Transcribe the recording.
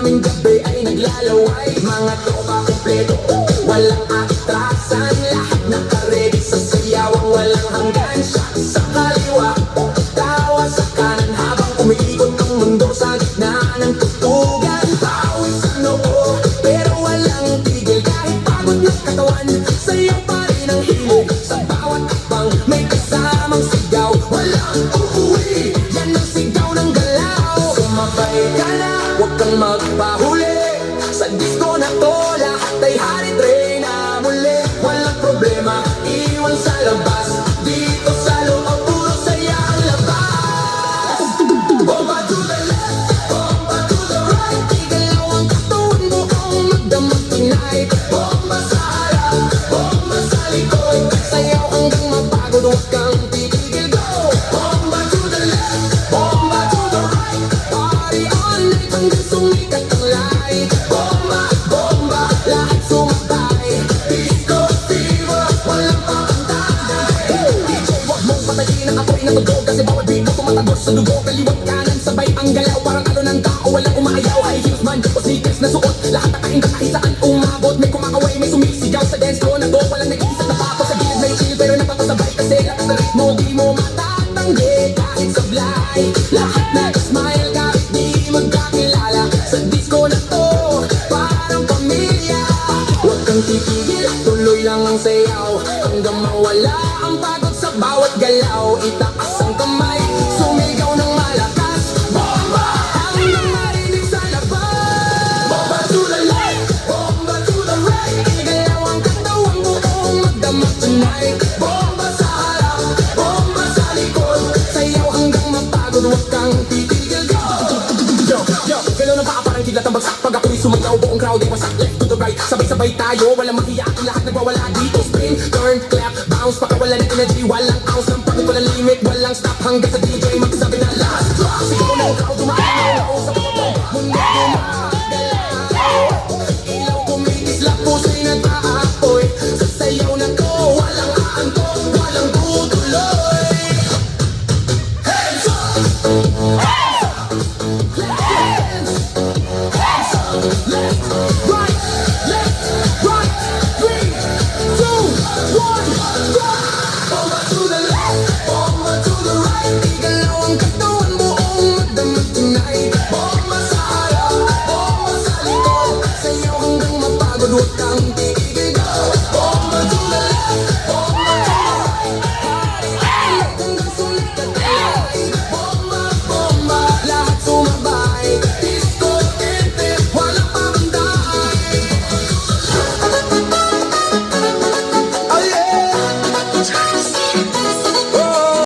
tuwing gabi ay naglalaway. Mga tropa kumpleto, walang atrasan. Lahat nakaready sa sayawang walang hanggan. Shot sa kaliwa, tawa sa kanan, habang umiikot ang mundo sa gitna ng tutugan. Pawis sa noo, pero walang tigil. Kahit pagod ng katawan, sayaw pa rin ang hilig. Sa bawat akbang may kasamang sigaw. Walang uuwi, yan ang sigaw ng galaw. Sumabay ka na, huwag kang magpahuli. Sa disco na to, lahat ay hari-train na muli. Walang problema, iwan sa labas. Dito sa loob, puro saya ang labas. Bomba to the left, bomba to the right. Igalaw ang katawan mo kung magdamag tonight. Bomba sa harap, bomba sa likod. Sayaw hanggang mapagod, huwag kang titigil, go. Bomba to the left, bomba to the right. Party all night hanggang sumikat ang light. Bomba, bomba, lahat sumabay. Disco fever, walang pakantay. DJ, wag mong patayin ang apoy na tugtog. Kasi bawat beat mo tumatagos sa dugo. Kaliwat kanan, sabay ang galaw. Parang alo ng tao, walang umaayaw. High heels man, o sneakers na suot. Lahat nakaingat kahit saan umabot. May kumakaway, may sumisigaw sa dance floor na go. Walang nag-iisip na papo sa gilid, may chill pero napapasabay. Kasi lakas na ritmo, di mo matatanggi. Kahit sablay, lahat nag-smile kahit di magkakilala. Sa disco na to, parang pamilya. Huwag kang titigil, tuloy lang ang sayaw. Hanggang mawala ang pagod sa bawat galaw. Itaas ang kamay, sumigaw ng malakas. Bomba, hanggang marinig sa labas. Bomba to the left, bomba to the right. Igalaw ang katawan buong magdamag tonight. Bomba sa harap, bomba sa likod. Sayaw hanggang mapagod, huwag kang titigil, go. Yo, galaw ng paa parang kidlat ang bagsak. Pag ako'y sumayaw, buong crowd ay wasak. Left to the right, sabay-sabay tayo. Walang makiyakin, lahat nagwawala dito. Spin, turn, clap, bounce. Pagkawala ng energy, walang ounce ng pagod, walang limit, walang stop. Hanggang sa DJ magsabi na last drop. Sigaw ng crowd, dumaan sa